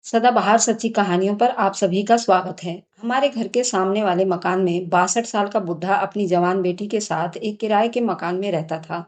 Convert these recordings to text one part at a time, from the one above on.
सदाबहार सच्ची कहानियों पर आप सभी का स्वागत है। हमारे घर के सामने वाले मकान में 62 साल का बुढ़ा अपनी जवान बेटी के साथ एक किराए के मकान में रहता था।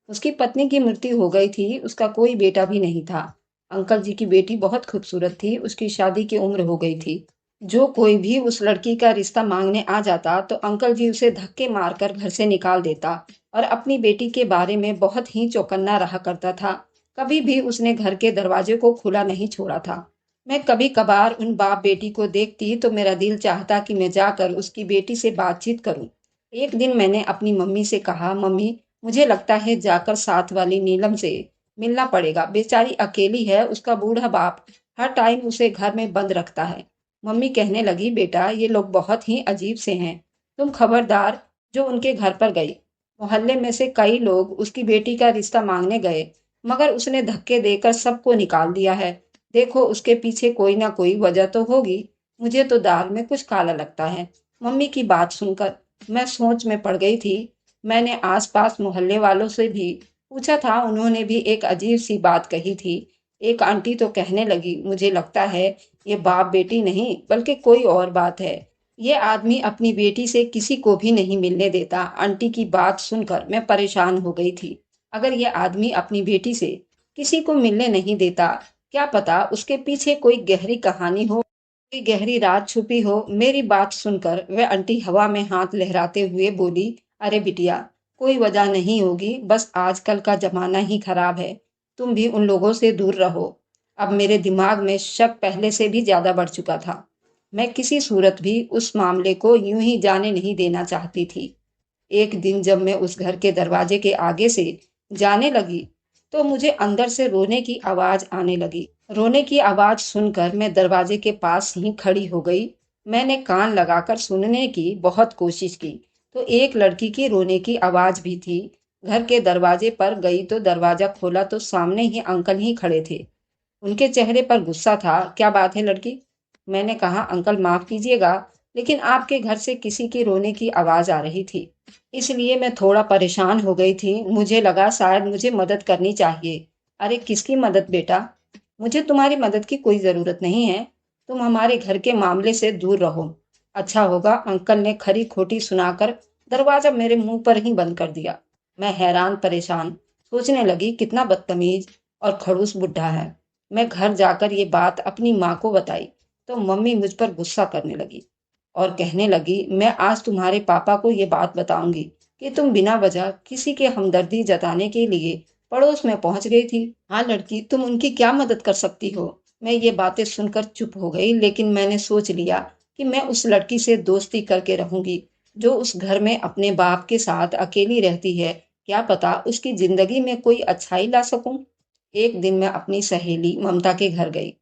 उसकी पत्नी की मृत्यु हो गई थी, उसका कोई बेटा भी नहीं था। अंकल जी की बेटी बहुत खूबसूरत थी, उसकी शादी की उम्र हो गई थी। जो कोई भी उस लड़की का रिश्ता मांगने आ जाता तो अंकल जी उसे धक्के मारकर घर से निकाल देता और अपनी बेटी के बारे में बहुत ही चौकन्ना रहा करता था। कभी भी उसने घर के दरवाजे को खुला नहीं छोड़ा था। मैं कभी कभार उन बाप बेटी को देखती तो मेरा दिल चाहता कि मैं जाकर उसकी बेटी से बातचीत करूं। एक दिन मैंने अपनी मम्मी से कहा, मम्मी, मुझे लगता है जाकर साथ वाली नीलम से मिलना पड़ेगा। बेचारी अकेली है, उसका बूढ़ा बाप हर टाइम उसे घर में बंद रखता है। मम्मी कहने लगी, बेटा, ये लोग बहुत ही अजीब से हैं, तुम खबरदार जो उनके घर पर गई। मोहल्ले में से कई लोग उसकी बेटी का रिश्ता मांगने गए, मगर उसने धक्के देकर सबको निकाल दिया है। देखो, उसके पीछे कोई ना कोई वजह तो होगी। मुझे तो दाल में कुछ काला लगता है। मम्मी की बात सुनकर मैं सोच में पड़ गई थी। मैंने आसपास मोहल्ले वालों से भी पूछा था, उन्होंने भी एक अजीब सी बात कही थी। एक आंटी तो कहने लगी, मुझे लगता है ये बाप बेटी नहीं बल्कि कोई और बात है। ये आदमी अपनी बेटी से किसी को भी नहीं मिलने देता। आंटी की बात सुनकर मैं परेशान हो गई थी। अगर ये आदमी अपनी बेटी से किसी को मिलने नहीं देता, क्या पता उसके पीछे कोई गहरी कहानी हो, कोई गहरी राज छुपी हो। मेरी बात सुनकर वह आंटी हवा में हाथ लहराते हुए बोली, अरे बिटिया, कोई वजह नहीं होगी, बस आजकल का जमाना ही खराब है। तुम भी उन लोगों से दूर रहो। अब मेरे दिमाग में शक पहले से भी ज्यादा बढ़ चुका था। मैं किसी सूरत भी उस मामले को यूं ही जाने नहीं देना चाहती थी। एक दिन जब मैं उस घर के दरवाजे के आगे से जाने लगी तो मुझे अंदर से रोने की आवाज आने लगी। रोने की आवाज सुनकर मैं दरवाजे के पास ही खड़ी हो गई। मैंने कान लगाकर सुनने की बहुत कोशिश की तो एक लड़की की रोने की आवाज भी थी। घर के दरवाजे पर गई तो दरवाजा खोला तो सामने ही अंकल ही खड़े थे। उनके चेहरे पर गुस्सा था। क्या बात है लड़की? मैंने कहा, अंकल माफ कीजिएगा, लेकिन आपके घर से किसी की रोने की आवाज आ रही थी, इसलिए मैं थोड़ा परेशान हो गई थी। मुझे लगा शायद मुझे मदद करनी चाहिए। अरे किसकी मदद बेटा? मुझे तुम्हारी मदद की कोई जरूरत नहीं है। तुम हमारे घर के मामले से दूर रहो। अच्छा होगा। अंकल ने खरी खोटी सुनाकर दरवाजा मेरे मुंह पर ही बंद कर दिया। मैं हैरान परेशान सोचने लगी, कितना बदतमीज और खड़ूस बुढ़ा है। मैं घर जाकर ये बात अपनी माँ को बताई तो मम्मी मुझ पर गुस्सा करने लगी और कहने लगी, मैं आज तुम्हारे पापा को ये बात बताऊंगी कि तुम बिना वजह किसी के हमदर्दी जताने के लिए पड़ोस में पहुंच गई थी। हाँ लड़की, तुम उनकी क्या मदद कर सकती हो? मैं ये बातें सुनकर चुप हो गई, लेकिन मैंने सोच लिया कि मैं उस लड़की से दोस्ती करके रहूंगी जो उस घर में अपने बाप के साथ अकेली रहती है। क्या पता उसकी जिंदगी में कोई अच्छाई ला सकूं। एक दिन मैं अपनी सहेली ममता के घर गई,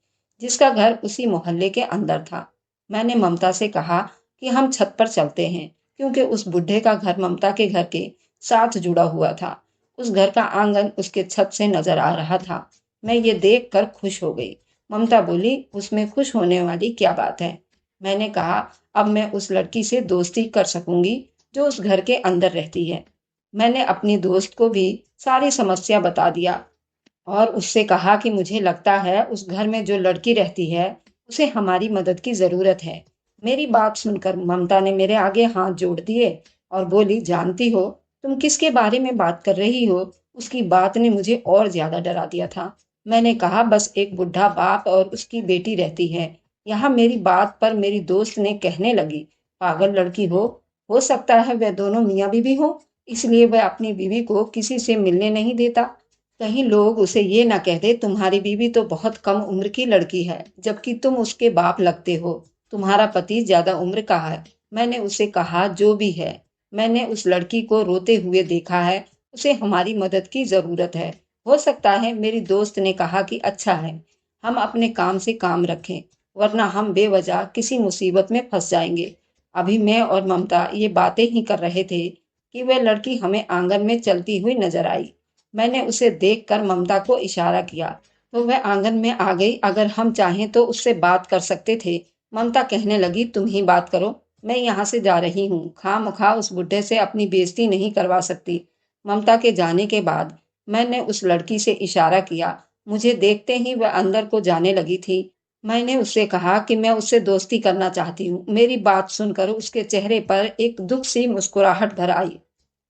जिसका घर उसी मोहल्ले के अंदर था। मैंने ममता से कहा कि हम छत पर चलते हैं, क्योंकि उस बुढ़े का घर ममता के घर के साथ जुड़ा हुआ था। उस घर का आंगन उसके छत से नजर आ रहा था। मैं ये देखकर खुश हो गई। ममता बोली, उसमें खुश होने वाली क्या बात है? मैंने कहा, अब मैं उस लड़की से दोस्ती कर सकूंगी जो उस घर के अंदर रहती है। मैंने अपनी दोस्त को भी सारी समस्या बता दिया और उससे कहा कि मुझे लगता है उस घर में जो लड़की रहती है उसे हमारी मदद की जरूरत है। मेरी बात सुनकर ममता ने मेरे आगे हाथ जोड़ दिए और बोली, जानती हो तुम किसके बारे में बात कर रही हो? उसकी बात ने मुझे और ज्यादा डरा दिया था। मैंने कहा, बस एक बुढ़ा बाप और उसकी बेटी रहती है यहाँ। मेरी बात पर मेरी दोस्त ने कहने लगी, पागल लड़की हो सकता है वह दोनों मियाँ बीवी हो, इसलिए वह अपनी बीवी को किसी से मिलने नहीं देता। कहीं लोग उसे ये ना कह दे, तुम्हारी बीवी तो बहुत कम उम्र की लड़की है, जबकि तुम उसके बाप लगते हो। तुम्हारा पति ज्यादा उम्र का है। मैंने उसे कहा, जो भी है, मैंने उस लड़की को रोते हुए देखा है, उसे हमारी मदद की जरूरत है। हो सकता है। मेरी दोस्त ने कहा कि अच्छा है, हम अपने काम से काम रखें, वरना हम बेवजह किसी मुसीबत में फंस जाएंगे। अभी मैं और ममता ये बातें ही कर रहे थे कि वह लड़की हमें आंगन में चलती हुई नजर आई। मैंने उसे देखकर ममता को इशारा किया तो वह आंगन में आ गई। अगर हम चाहें तो उससे बात कर सकते थे। ममता कहने लगी, तुम ही बात करो, मैं यहाँ से जा रही हूँ। खामखा उस बुढ़े से अपनी बेइज्जती नहीं करवा सकती। ममता के जाने के बाद मैंने उस लड़की से इशारा किया। मुझे देखते ही वह अंदर को जाने लगी थी। मैंने उससे कहा कि मैं उससे दोस्ती करना चाहती हूँ। मेरी बात सुनकर उसके चेहरे पर एक दुख सी मुस्कुराहट भर आई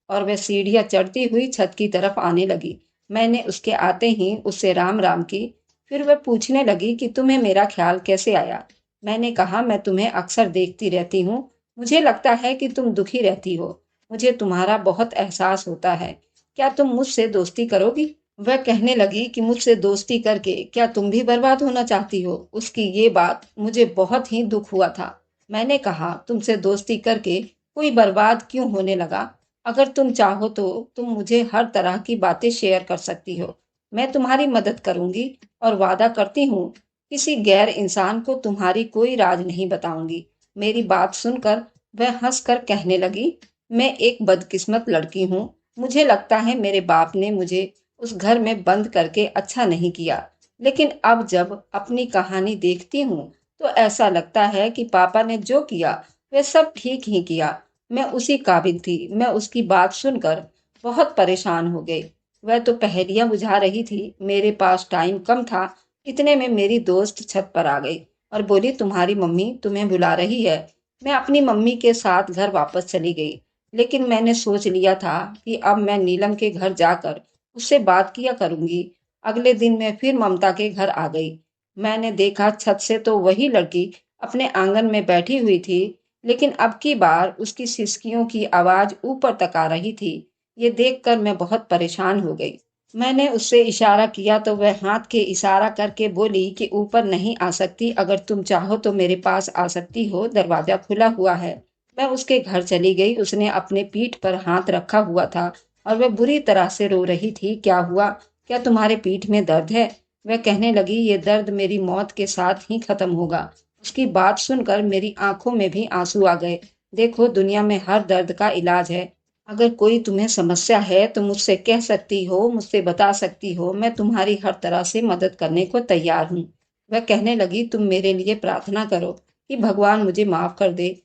और वह सीढ़ियाँ चढ़ती हुई छत की तरफ आने लगी। मैंने उसके आते ही उससे राम राम की। फिर वह पूछने लगी कि तुम्हें मेरा ख्याल कैसे आया। मैंने कहा मैं तुम्हें अक्सर देखती रहती हूँ। मुझे लगता है कि तुम दुखी रहती हो। मुझे तुम्हारा बहुत एहसास होता है। क्या तुम मुझसे दोस्ती करोगी? वह कहने लगी कि मुझसे दोस्ती करके क्या तुम भी बर्बाद होना चाहती हो? उसकी ये बात मुझे बहुत ही दुख हुआ था। मैंने कहा तुमसे दोस्ती करके कोई बर्बाद क्यों होने लगा? अगर तुम चाहो तो तुम मुझे हर तरह की बातें शेयर कर सकती हो। मैं तुम्हारी मदद करूंगी और वादा करती हूँ किसी गैर इंसान को तुम्हारी कोई राज नहीं बताऊंगी। मेरी बात सुनकर वह हंसकर कहने लगी, मैं एक बदकिस्मत लड़की हूँ। मुझे लगता है मेरे बाप ने मुझे उस घर में बंद करके अच्छा नहीं किया। लेकिन अब जब अपनी कहानी देखती हूँ तो ऐसा लगता है कि पापा ने जो किया वह सब ठीक ही किया। मैं उसी काबिल थी। मैं उसकी बात सुनकर बहुत परेशान हो गई। वह तो पहेलियां बुझा रही थी। मेरे पास टाइम कम था। इतने में मेरी दोस्त छत पर आ गई और बोली तुम्हारी मम्मी तुम्हें बुला रही है। मैं अपनी मम्मी के साथ घर वापस चली गई। लेकिन मैंने सोच लिया था कि अब मैं नीलम के घर जाकर उससे बात किया करूंगी। अगले दिन मैं फिर ममता के घर आ गई। मैंने देखा छत से तो वही लड़की अपने आंगन में बैठी हुई थी, लेकिन अब की बार उसकी सिसकियों की आवाज ऊपर तक आ रही थी। ये देखकर मैं बहुत परेशान हो गई। मैंने उससे इशारा किया तो वह हाथ के इशारा करके बोली कि ऊपर नहीं आ सकती, अगर तुम चाहो तो मेरे पास आ सकती हो, दरवाजा खुला हुआ है। मैं उसके घर चली गई। उसने अपने पीठ पर हाथ रखा हुआ था और वह बुरी तरह से रो रही थी। क्या हुआ? क्या तुम्हारे पीठ में दर्द है? वह कहने लगी ये दर्द मेरी मौत के साथ ही खत्म होगा। उसकी बात सुनकर मेरी आंखों में भी आंसू आ गए। देखो दुनिया में हर दर्द का इलाज है। अगर कोई तुम्हें समस्या है तो मुझसे कह सकती हो, मुझसे बता सकती हो। मैं तुम्हारी हर तरह से मदद करने को तैयार हूँ। वह कहने लगी तुम मेरे लिए प्रार्थना करो कि भगवान मुझे माफ कर दे।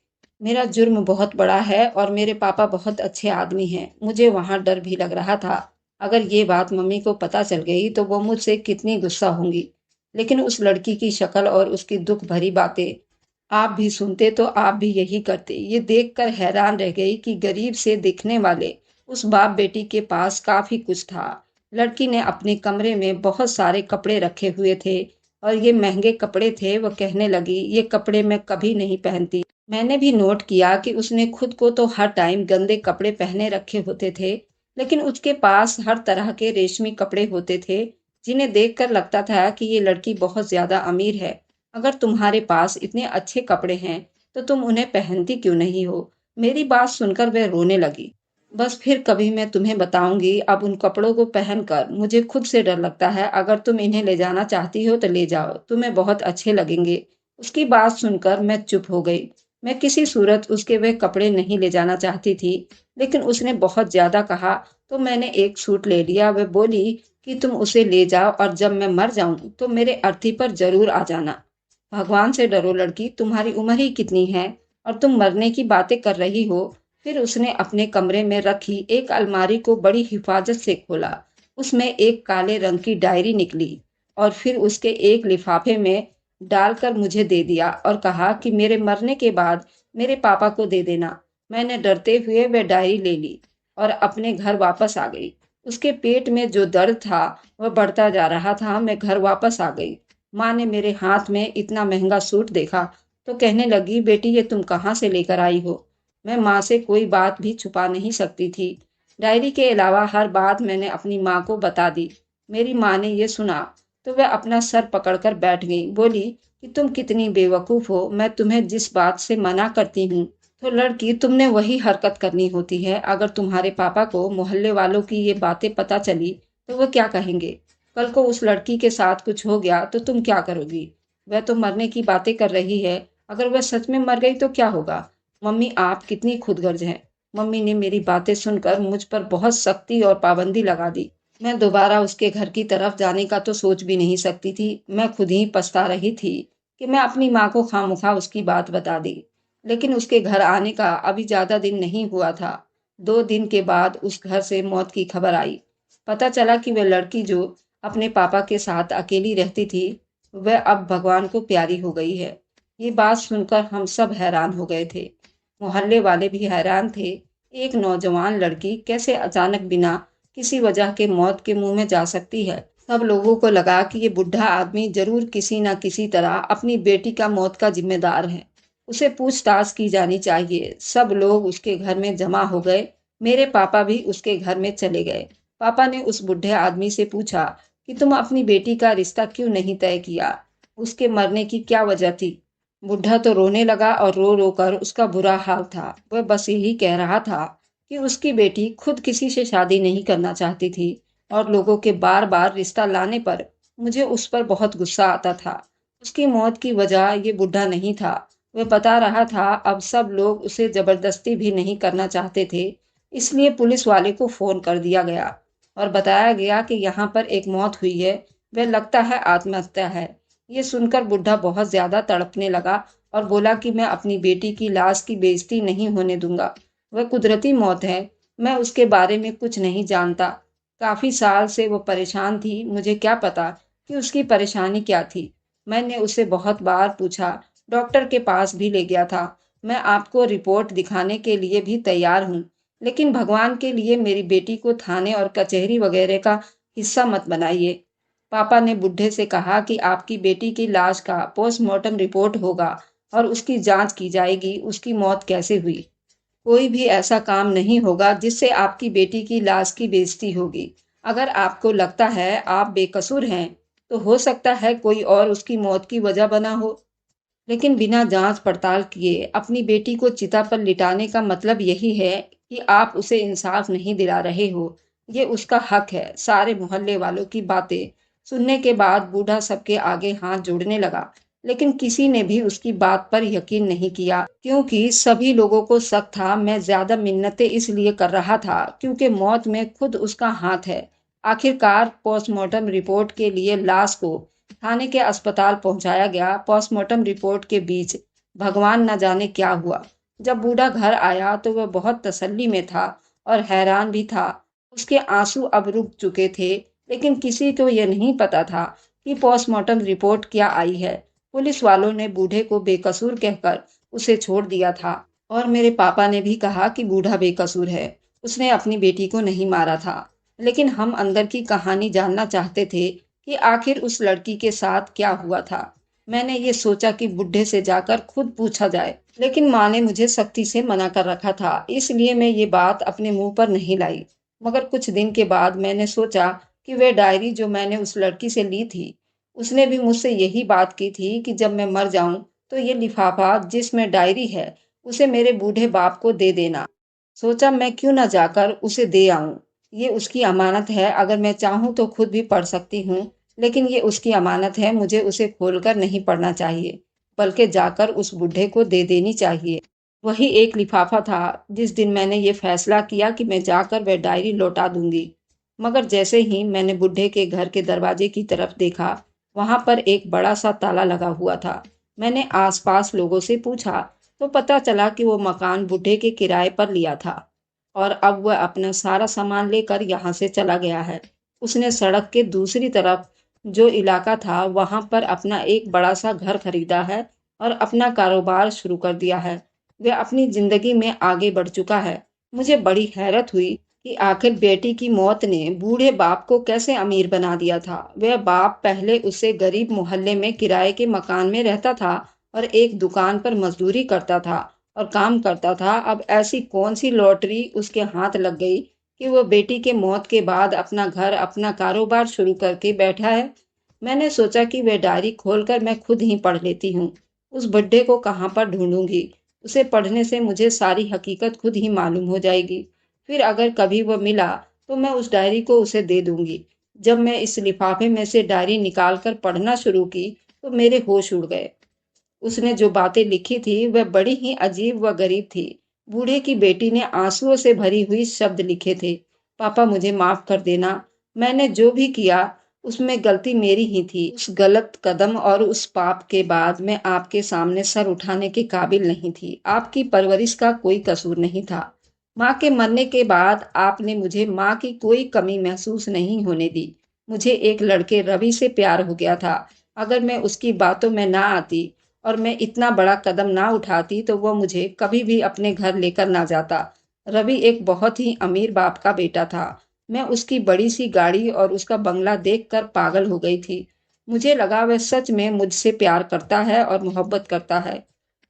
मेरा जुर्म बहुत बड़ा है और मेरे पापा बहुत अच्छे आदमी हैं। मुझे वहां डर भी लग रहा था। अगर ये बात मम्मी को पता चल गई तो वो मुझसे कितनी गुस्सा होंगी। लेकिन उस लड़की की शक्ल और उसकी दुख भरी बातें आप भी सुनते तो आप भी यही करते। ये देखकर हैरान रह गई कि गरीब से दिखने वाले उस बाप बेटी के पास काफी कुछ था। लड़की ने अपने कमरे में बहुत सारे कपड़े रखे हुए थे और ये महंगे कपड़े थे। वह कहने लगी ये कपड़े मैं कभी नहीं पहनती। मैंने भी नोट किया कि उसने खुद को तो हर टाइम गंदे कपड़े पहने रखे होते थे, लेकिन उसके पास हर तरह के रेशमी कपड़े होते थे जिन्हें देखकर लगता था कि ये लड़की बहुत ज्यादा अमीर है। अगर तुम्हारे पास इतने अच्छे कपड़े हैं तो तुम उन्हें पहनती क्यों नहीं हो? मेरी बात सुनकर वह रोने लगी। बस फिर कभी मैं तुम्हें बताऊंगी। अब उन कपड़ों को पहनकर मुझे खुद से डर लगता है। अगर तुम इन्हें ले जाना चाहती हो तो ले जाओ, तुम्हें बहुत अच्छे लगेंगे। उसकी बात सुनकर मैं चुप हो गई। मैं किसी सूरत उसके वह कपड़े नहीं ले जाना चाहती थी, लेकिन उसने बहुत ज्यादा कहा तो मैंने एक सूट ले लिया। वह बोली कि तुम उसे ले जाओ और जब मैं मर जाऊं तो मेरे अर्थी पर जरूर आ जाना। भगवान से डरो लड़की, तुम्हारी उम्र ही कितनी है और तुम मरने की बातें कर रही हो। फिर उसने अपने कमरे में रखी एक अलमारी को बड़ी हिफाजत से खोला। उसमें एक काले रंग की डायरी निकली और फिर उसके एक लिफाफे में डालकर मुझे दे दिया और कहा कि मेरे मरने के बाद मेरे पापा को दे देना। मैंने डरते हुए वह डायरी ले ली और अपने घर वापस आ गई। उसके पेट में जो दर्द था वह बढ़ता जा रहा था। मैं घर वापस आ गई। माँ ने मेरे हाथ में इतना महंगा सूट देखा तो कहने लगी बेटी ये तुम कहाँ से लेकर आई हो? मैं माँ से कोई बात भी छुपा नहीं सकती थी। डायरी के अलावा हर बात मैंने अपनी माँ को बता दी। मेरी माँ ने ये सुना तो वह अपना सर पकड़कर बैठ गई। बोली कि तुम कितनी बेवकूफ हो। मैं तुम्हें जिस बात से मना करती हूँ तो लड़की तुमने वही हरकत करनी होती है। अगर तुम्हारे पापा को मोहल्ले वालों की ये बातें पता चली तो वो क्या कहेंगे? कल को उस लड़की के साथ कुछ हो गया तो तुम क्या करोगी? वह तो मरने की बातें कर रही है। अगर वह सच में मर गई तो क्या होगा? मम्मी आप कितनी खुदगर्ज हैं। मम्मी ने मेरी बातें सुनकर मुझ पर बहुत सख्ती और पाबंदी लगा दी। मैं दोबारा उसके घर की तरफ जाने का तो सोच भी नहीं सकती थी। मैं खुद ही पछता रही थी कि मैं अपनी माँ को खामखा उसकी बात बता दी। लेकिन उसके घर आने का अभी ज्यादा दिन नहीं हुआ था। 2 दिन के बाद उस घर से मौत की खबर आई। पता चला कि वह लड़की जो अपने पापा के साथ अकेली रहती थी वह अब भगवान को प्यारी हो गई है। ये बात सुनकर हम सब हैरान हो गए थे। मोहल्ले वाले भी हैरान थे। एक नौजवान लड़की कैसे अचानक बिना किसी वजह के मौत के मुंह में जा सकती है। सब लोगों को लगा कि ये बुढ़ा आदमी जरूर किसी न किसी तरह अपनी बेटी का मौत का जिम्मेदार है। उसे पूछताछ की जानी चाहिए। सब लोग उसके घर में जमा हो गए। मेरे पापा भी उसके घर में चले गए। पापा ने उस बुढ़े आदमी से पूछा कि तुम अपनी बेटी का रिश्ता क्यों नहीं तय किया? उसके मरने की क्या वजह थी? बुढ़ा तो रोने लगा और रो रो कर उसका बुरा हाल था। वह बस यही कह रहा था कि उसकी बेटी खुद किसी से शादी नहीं करना चाहती थी और लोगों के बार बार रिश्ता लाने पर मुझे उस पर बहुत गुस्सा आता था। उसकी मौत की वजह ये बुढ़ा नहीं था। वह बता रहा था अब सब लोग उसे जबरदस्ती भी नहीं करना चाहते थे, इसलिए पुलिस वाले को फोन कर दिया गया और बताया गया कि यहाँ पर एक मौत हुई है। वह लगता है आत्महत्या है। ये सुनकर बुढ़ा बहुत ज्यादा तड़पने लगा और बोला कि मैं अपनी बेटी की लाश की बेइज्जती नहीं होने दूंगा। वह कुदरती मौत है। मैं उसके बारे में कुछ नहीं जानता। काफी साल से वो परेशान थी। मुझे क्या पता कि उसकी परेशानी क्या थी। मैंने उसे बहुत बार पूछा, डॉक्टर के पास भी ले गया था। मैं आपको रिपोर्ट दिखाने के लिए भी तैयार हूँ, लेकिन भगवान के लिए मेरी बेटी को थाने और कचहरी वगैरह का हिस्सा मत बनाइए। पापा ने बुढ़े से कहा कि आपकी बेटी की लाश का पोस्टमार्टम रिपोर्ट होगा और उसकी जांच की जाएगी उसकी मौत कैसे हुई। कोई भी ऐसा काम नहीं होगा जिससे आपकी बेटी की लाश की बेइज्जती होगी। अगर आपको लगता है आप बेकसूर हैं, तो हो सकता है कोई और उसकी मौत की वजह बना हो। लेकिन बिना जांच पड़ताल किए अपनी बेटी को चिता पर लिटाने का मतलब यही है कि आप उसे इंसाफ नहीं दिला रहे हो। ये उसका हक है। सारे मोहल्ले वालों की बातें सुनने के बाद बूढ़ा सबके आगे हाथ जोड़ने लगा, लेकिन किसी ने भी उसकी बात पर यकीन नहीं किया, क्योंकि सभी लोगों को शक था मैं ज्यादा मिन्नतें इसलिए कर रहा था क्योंकि मौत में खुद उसका हाथ है। आखिरकार पोस्टमार्टम रिपोर्ट के लिए लाश को थाने के अस्पताल पहुंचाया गया। पोस्टमार्टम रिपोर्ट के बीच भगवान न जाने क्या हुआ। जब बूढ़ा घर आया तो वह बहुत तसल्ली में था और हैरान भी था। उसके आंसू अब रुक चुके थे, लेकिन किसी को यह नहीं पता था कि पोस्टमार्टम रिपोर्ट क्या आई है। पुलिस वालों ने बूढ़े को बेकसूर कहकर उसे छोड़ दिया था और मेरे पापा ने भी कहा कि बूढ़ा बेकसूर है, उसने अपनी बेटी को नहीं मारा था। लेकिन हम अंदर की कहानी जानना चाहते थे कि आखिर उस लड़की के साथ क्या हुआ था। मैंने ये सोचा कि बुड्ढे से जाकर खुद पूछा जाए, लेकिन माँ ने मुझे सख्ती से मना कर रखा था, इसलिए मैं ये बात अपने मुंह पर नहीं लाई। मगर कुछ दिन के बाद मैंने सोचा कि वह डायरी जो मैंने उस लड़की से ली थी, उसने भी मुझसे यही बात की थी कि जब मैं मर जाऊं तो ये लिफाफा जिसमें डायरी है उसे मेरे बूढ़े बाप को दे देना। सोचा मैं क्यों ना जाकर उसे दे आऊं। ये उसकी अमानत है, अगर मैं चाहूं तो खुद भी पढ़ सकती हूँ, लेकिन ये उसकी अमानत है, मुझे उसे खोलकर नहीं पढ़ना चाहिए, बल्कि जाकर उस बुढ़े को दे देनी चाहिए। वही एक लिफाफा था जिस दिन मैंने ये फैसला किया कि मैं जाकर वह डायरी लौटा दूंगी। मगर जैसे ही मैंने बुढ़े के घर के दरवाजे की तरफ देखा, वहां पर एक बड़ा सा ताला लगा हुआ था। मैंने आसपास लोगों से पूछा तो पता चला कि वो मकान बुढ़े के किराए पर लिया था और अब वह अपना सारा सामान लेकर यहाँ से चला गया है। उसने सड़क के दूसरी तरफ जो इलाका था वहां पर अपना एक बड़ा सा घर खरीदा है और अपना कारोबार शुरू कर दिया है। वह अपनी जिंदगी में आगे बढ़ चुका है। मुझे बड़ी हैरत हुई कि आखिर बेटी की मौत ने बूढ़े बाप को कैसे अमीर बना दिया था। वह बाप पहले उसे गरीब मोहल्ले में किराए के मकान में रहता था और एक दुकान पर मजदूरी करता था और काम करता था। अब ऐसी कौन सी लॉटरी उसके हाथ लग गई कि वो बेटी के मौत के बाद अपना घर अपना कारोबार शुरू करके बैठा है। मैंने सोचा कि वह डायरी खोलकर मैं खुद ही पढ़ लेती हूँ। उस बुड्ढे को कहाँ पर ढूंढूंगी? उसे पढ़ने से मुझे सारी हकीकत खुद ही मालूम हो जाएगी। फिर अगर कभी वह मिला तो मैं उस डायरी को उसे दे दूंगी। जब मैं इस लिफाफे में से डायरी निकालकर पढ़ना शुरू की तो मेरे होश उड़ गए। उसने जो बातें लिखी थी वह बड़ी ही अजीब व गरीब थी। बूढ़े की बेटी ने आंसुओं से भरी हुई शब्द लिखे थे, पापा मुझे माफ कर देना। मैंने जो भी किया उसमें गलती मेरी ही थी। उस गलत कदम और उस पाप के बाद मैं आपके सामने सर उठाने के काबिल नहीं थी। आपकी परवरिश का कोई कसूर नहीं था। माँ के मरने के बाद आपने मुझे माँ की कोई कमी महसूस नहीं होने दी। मुझे एक लड़के रवि से प्यार हो गया था, अगर मैं उसकी बातों में ना आती और मैं इतना बड़ा कदम ना उठाती तो वो मुझे कभी भी अपने घर लेकर ना जाता। रवि एक बहुत ही अमीर बाप का बेटा था। मैं उसकी बड़ी सी गाड़ी और उसका बंगला देखकर पागल हो गई थी। मुझे लगा वह सच में मुझसे प्यार करता है और मोहब्बत करता है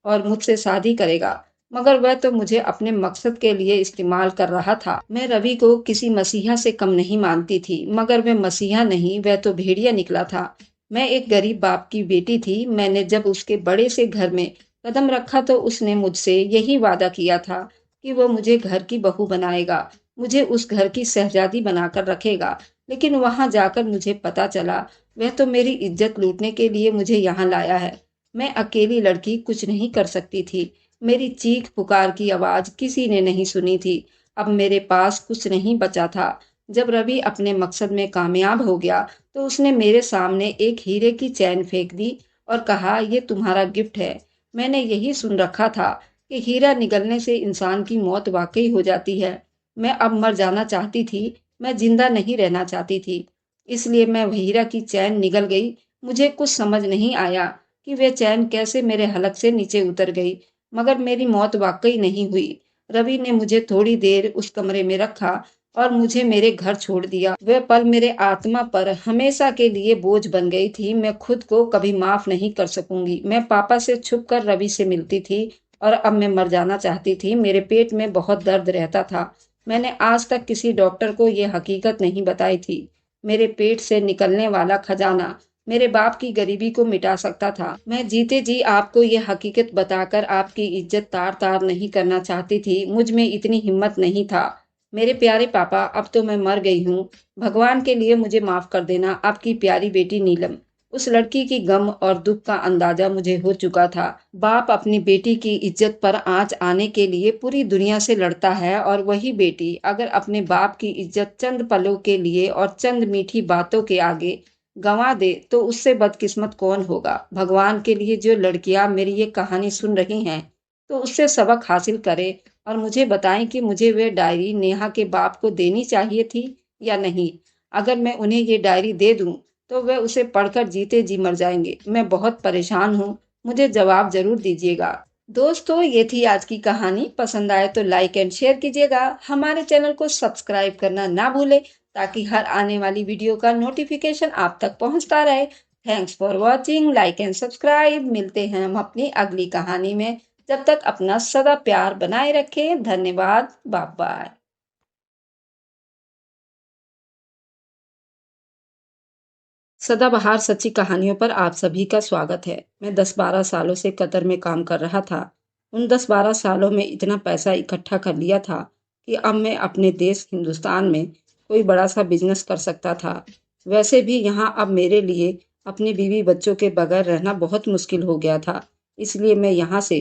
और मुझसे शादी करेगा। मगर वह तो मुझे अपने मकसद के लिए इस्तेमाल कर रहा था। मैं रवि को किसी मसीहा से कम नहीं मानती थी, मगर वह मसीहा नहीं, वह तो भेड़िया निकला था। मैं एक गरीब बाप की बेटी थी। मैंने जब उसके बड़े से घर में कदम रखा तो उसने मुझसे यही वादा किया था कि वो मुझे घर की बहू बनाएगा, मुझे उस घर की शहजादी बनाकर रखेगा। लेकिन वहां जाकर मुझे पता चला वह तो मेरी इज्जत लूटने के लिए मुझे यहाँ लाया है। मैं अकेली लड़की कुछ नहीं कर सकती थी। मेरी चीख पुकार की आवाज किसी ने नहीं सुनी थी। अब मेरे पास कुछ नहीं बचा था। जब रवि अपने मकसद में कामयाब हो गया तो उसने मेरे सामने एक हीरे की चैन फेंक दी और कहा, ये तुम्हारा गिफ्ट है। मैंने यही सुन रखा था कि हीरा निगलने से इंसान की मौत वाकई हो जाती है। मैं अब मर जाना चाहती थी, मैं जिंदा नहीं रहना चाहती थी। इसलिए मैं हीरा की चैन निगल गई। मुझे कुछ समझ नहीं आया कि वह चैन कैसे मेरे हलक से नीचे उतर गई, मगर मेरी मौत वाकई नहीं हुई। रवि ने मुझे थोड़ी देर उस कमरे में रखा और मुझे मेरे घर छोड़ दिया। वह पल मेरे आत्मा पर हमेशा के लिए बोझ बन गई थी। मैं खुद को कभी माफ नहीं कर सकूंगी। मैं पापा से छुपकर रवि से मिलती थी और अब मैं मर जाना चाहती थी। मेरे पेट में बहुत दर्द रहता था। मैंने आज तक किसी डॉक्टर को ये हकीकत नहीं बताई थी। मेरे पेट से निकलने वाला खजाना मेरे बाप की गरीबी को मिटा सकता था। मैं जीते जी आपको ये हकीकत बताकर आपकी इज्जत तार तार नहीं करना चाहती थी। मुझ में इतनी हिम्मत नहीं था। मेरे प्यारे पापा, अब तो मैं मर गई हूँ। भगवान के लिए मुझे माफ कर देना। आपकी प्यारी बेटी नीलम। उस लड़की की गम और दुख का अंदाजा मुझे हो चुका था। बाप अपनी बेटी की इज्जत पर आंच आने के लिए पूरी दुनिया से लड़ता है और वही बेटी अगर अपने बाप की इज्जत चंद पलों के लिए और चंद मीठी बातों के आगे गंवा दे तो उससे बदकिस्मत कौन होगा। भगवान के लिए जो लड़कियां मेरी ये कहानी सुन रही हैं तो उससे सबक हासिल करें और मुझे बताएं कि मुझे वे डायरी नेहा के बाप को देनी चाहिए थी या नहीं। अगर मैं उन्हें ये डायरी दे दूं तो वे उसे पढ़कर जीते जी मर जाएंगे। मैं बहुत परेशान हूँ, मुझे जवाब जरूर दीजिएगा। दोस्तों, ये थी आज की कहानी। पसंद आए तो लाइक एंड शेयर कीजिएगा। हमारे चैनल को सब्सक्राइब करना ना भूलें ताकि हर आने वाली वीडियो का नोटिफिकेशन आप तक पहुंचता रहे। Thanks for watching. Like and subscribe. मिलते हैं हम अपनी अगली कहानी में। जब तक अपना सदा प्यार बनाए रखें। धन्यवाद। Bye bye. सदाबहार सच्ची कहानियों पर आप सभी का स्वागत है। मैं 10-12 सालों से कतर में काम कर रहा था। उन 10-12 सालों में इतना पैसा इकट्ठा कर लिया था कि अब मैं अपने देश हिंदुस्तान में कोई बड़ा सा बिजनेस कर सकता था। वैसे भी यहाँ अब मेरे लिए अपने बीवी बच्चों के बगैर रहना बहुत मुश्किल हो गया था। इसलिए मैं यहाँ से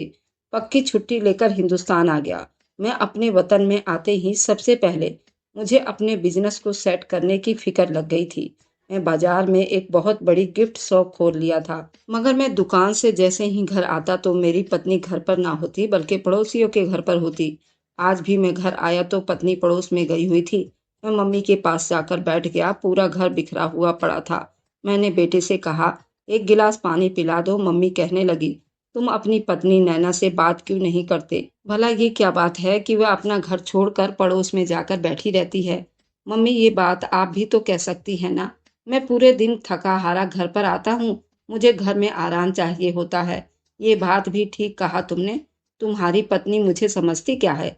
पक्की छुट्टी लेकर हिंदुस्तान आ गया। मैं अपने वतन में आते ही सबसे पहले मुझे अपने बिजनेस को सेट करने की फिक्र लग गई थी। मैं बाजार में एक बहुत बड़ी गिफ्ट शॉप खोल लिया था। मगर मैं दुकान से जैसे ही घर आता तो मेरी पत्नी घर पर ना होती बल्कि पड़ोसियों के घर पर होती। आज भी मैं घर आया तो पत्नी पड़ोस में गई हुई थी। मैं मम्मी के पास जाकर बैठ गया। पूरा घर बिखरा हुआ पड़ा था। मैंने बेटे से कहा, एक गिलास पानी पिला दो। मम्मी कहने लगी, तुम अपनी पत्नी नैना से बात क्यों नहीं करते? भला ये क्या बात है कि वह अपना घर छोड़कर पड़ोस में जाकर बैठी रहती है? मम्मी, ये बात आप भी तो कह सकती है ना। मैं पूरे दिन थका हारा घर पर आता हूँ। मुझे घर में आराम चाहिए होता है। ये बात भी ठीक कहा तुमने। तुम्हारी पत्नी मुझे समझती क्या है?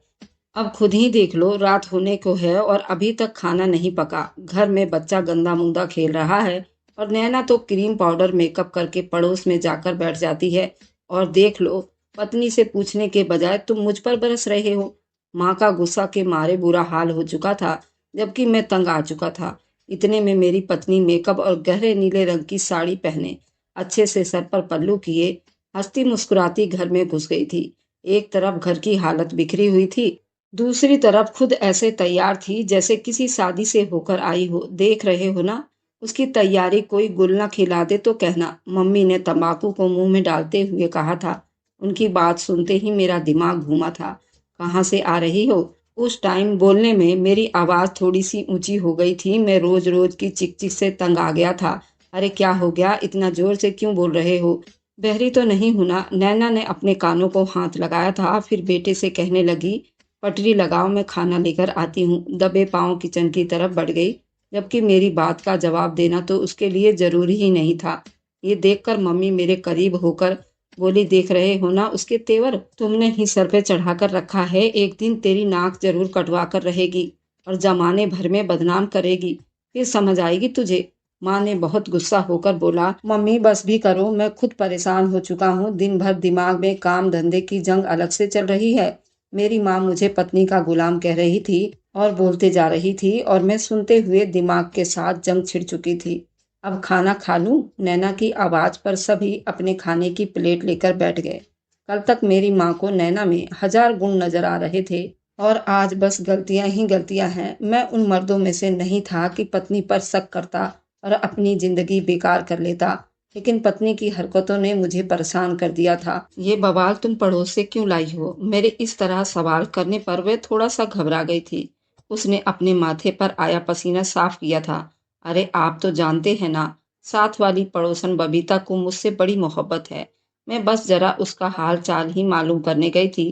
अब खुद ही देख लो, रात होने को है और अभी तक खाना नहीं पका। घर में बच्चा गंदा मुंदा खेल रहा है और नैना तो क्रीम पाउडर मेकअप करके पड़ोस में जाकर बैठ जाती है। और देख लो, पत्नी से पूछने के बजाय तुम मुझ पर बरस रहे हो। माँ का गुस्सा के मारे बुरा हाल हो चुका था, जबकि मैं तंग आ चुका था। इतने में मेरी पत्नी मेकअप और गहरे नीले रंग की साड़ी पहने, अच्छे से सर पर पल्लू किए, हंसती मुस्कुराती घर में घुस गई थी। एक तरफ घर की हालत बिखरी हुई थी, दूसरी तरफ खुद ऐसे तैयार थी जैसे किसी शादी से होकर आई हो। देख रहे हो ना उसकी तैयारी। कोई गुल न खिला दे तो कहना। मम्मी ने तंबाकू को मुंह में डालते हुए कहा था। उनकी बात सुनते ही मेरा दिमाग घूमा था। कहाँ से आ रही हो? उस टाइम बोलने में मेरी आवाज थोड़ी सी ऊंची हो गई थी। मैं रोज रोज की चिक चिक से तंग आ गया था। अरे क्या हो गया, इतना जोर से क्यों बोल रहे हो? बहरी तो नहीं हूं ना? नैना ने अपने कानों को हाथ लगाया था, फिर बेटे से कहने लगी, पटरी लगाओ, मैं खाना लेकर आती हूँ। दबे पांव किचन की तरफ बढ़ गई, जबकि मेरी बात का जवाब देना तो उसके लिए जरूरी ही नहीं था। ये देखकर मम्मी मेरे करीब होकर बोली, देख रहे हो ना उसके तेवर? तुमने ही सर पे चढ़ाकर रखा है, एक दिन तेरी नाक जरूर कटवा कर रहेगी और जमाने भर में बदनाम करेगी, फिर समझ आएगी तुझे। माँ ने बहुत गुस्सा होकर बोला, मम्मी बस भी करो, मैं खुद परेशान हो चुका हूँ। दिन भर दिमाग में काम धंधे की जंग अलग से चल रही है। मेरी माँ मुझे पत्नी का गुलाम कह रही थी और बोलते जा रही थी, और मैं सुनते हुए दिमाग के साथ जंग छिड़ चुकी थी। अब खाना खा लूं? नैना की आवाज पर सभी अपने खाने की प्लेट लेकर बैठ गए। कल तक मेरी माँ को नैना में हजार गुण नजर आ रहे थे, और आज बस गलतियां ही गलतियां हैं। मैं उन मर्दों में से नहीं था कि पत्नी पर शक करता और अपनी जिंदगी बेकार कर लेता, लेकिन पत्नी की हरकतों ने मुझे परेशान कर दिया था। ये बवाल तुम पड़ोस से क्यों लाई हो? मेरे इस तरह सवाल करने पर वह थोड़ा सा घबरा गई थी। उसने अपने माथे पर आया पसीना साफ किया था। अरे आप तो जानते हैं ना, साथ वाली पड़ोसन बबीता को मुझसे बड़ी मोहब्बत है। मैं बस जरा उसका हाल चाल ही मालूम करने गई थी।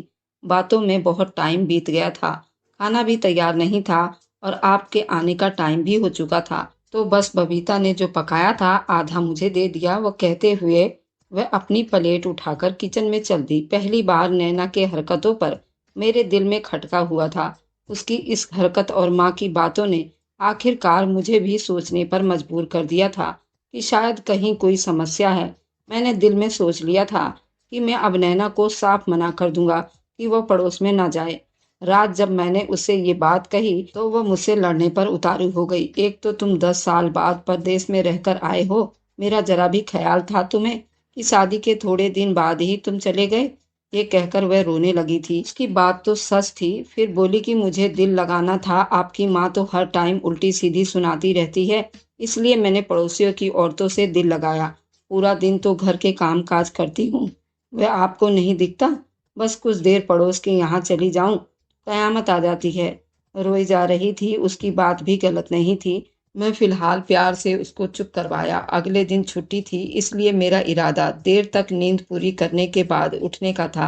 बातों में बहुत टाइम बीत गया था, खाना भी तैयार नहीं था और आपके आने का टाइम भी हो चुका था। तो बस बबीता ने जो पकाया था आधा मुझे दे दिया, वह कहते हुए वह अपनी प्लेट उठाकर किचन में चल दी। पहली बार नैना के हरकतों पर मेरे दिल में खटका हुआ था। उसकी इस हरकत और माँ की बातों ने आखिरकार मुझे भी सोचने पर मजबूर कर दिया था कि शायद कहीं कोई समस्या है। मैंने दिल में सोच लिया था कि मैं अब नैना को साफ मना कर दूंगा कि वह पड़ोस में ना जाए। रात जब मैंने उससे ये बात कही तो वह मुझसे लड़ने पर उतारू हो गई। एक तो तुम 10 साल बाद परदेश में रहकर आए हो, मेरा जरा भी ख्याल था तुम्हें कि शादी के थोड़े दिन बाद ही तुम चले गए? ये कहकर वह रोने लगी थी। उसकी बात तो सच थी। फिर बोली कि मुझे दिल लगाना था, आपकी माँ तो हर टाइम उल्टी सीधी सुनाती रहती है, इसलिए मैंने पड़ोसियों की औरतों से दिल लगाया। पूरा दिन तो घर के काम काज करती हूँ, वह आपको नहीं दिखता? बस कुछ देर पड़ोस के यहाँ चली जाऊं, कयामत आ जाती है। रोई जा रही थी, उसकी बात भी गलत नहीं थी। मैं फिलहाल प्यार से उसको चुप करवाया। अगले दिन छुट्टी थी, इसलिए मेरा इरादा देर तक नींद पूरी करने के बाद उठने का था।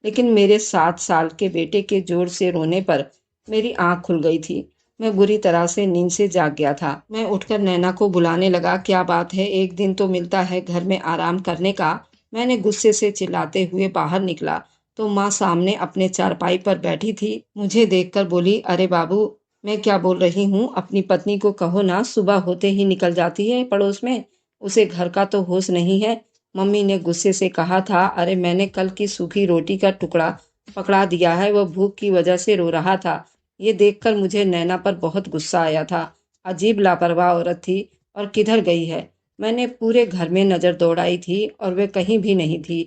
लेकिन मेरे 7 साल के बेटे के जोर से रोने पर मेरी आंख खुल गई थी। मैं बुरी तरह से नींद से जाग गया था। मैं उठकर नैना को बुलाने लगा, क्या बात है, एक दिन तो मिलता है घर में आराम करने का। मैंने गुस्से से चिल्लाते हुए बाहर निकला तो माँ सामने अपने चारपाई पर बैठी थी। मुझे देखकर बोली, अरे बाबू, मैं क्या बोल रही हूँ, अपनी पत्नी को कहो ना, सुबह होते ही निकल जाती है पड़ोस में, उसे घर का तो होश नहीं है। मम्मी ने गुस्से से कहा था, अरे मैंने कल की सूखी रोटी का टुकड़ा पकड़ा दिया है, वह भूख की वजह से रो रहा था। ये देखकर मुझे नैना पर बहुत गुस्सा आया था। अजीब लापरवाह औरत थी, और किधर गई है? मैंने पूरे घर में नजर दौड़ाई थी और वह कहीं भी नहीं थी।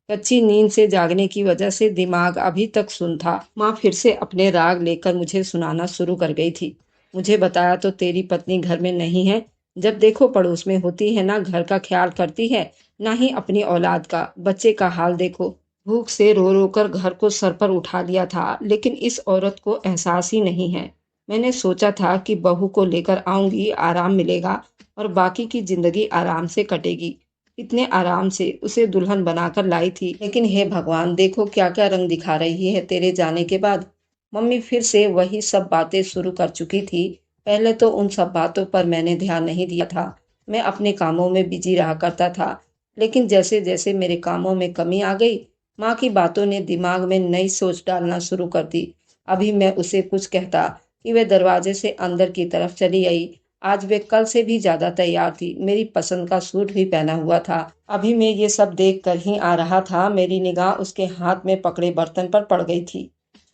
कच्ची नींद से जागने की वजह से दिमाग अभी तक सुन था। माँ फिर से अपने राग लेकर मुझे सुनाना शुरू कर गई थी। मुझे बताया तो तेरी पत्नी घर में नहीं है, जब देखो पड़ोस में होती है, ना घर का ख्याल करती है, ना ही अपनी औलाद का। बच्चे का हाल देखो, भूख से रो रो कर घर को सर पर उठा लिया था, लेकिन इस औरत को एहसास ही नहीं है। मैंने सोचा था कि बहू को लेकर आऊंगी, आराम मिलेगा और बाकी की जिंदगी आराम से कटेगी। इतने आराम से उसे दुल्हन बनाकर लाई थी, लेकिन हे भगवान, देखो क्या क्या रंग दिखा रही है तेरे जाने के बाद। मम्मी फिर से वही सब बातें शुरू कर चुकी थी। पहले तो उन सब बातों पर मैंने ध्यान नहीं दिया था। मैं अपने कामों में बिजी रहा करता था, लेकिन जैसे जैसे मेरे कामों में कमी आ गई, माँ की बातों ने दिमाग में नई सोच डालना शुरू कर दी। अभी मैं उसे कुछ कहता कि वह दरवाजे से अंदर की तरफ चली आई। आज वे कल से भी ज्यादा तैयार थी, मेरी पसंद का सूट भी पहना हुआ था। अभी मैं ये सब देख कर ही आ रहा था, मेरी निगाह उसके हाथ में पकड़े बर्तन पर पड़ गई थी।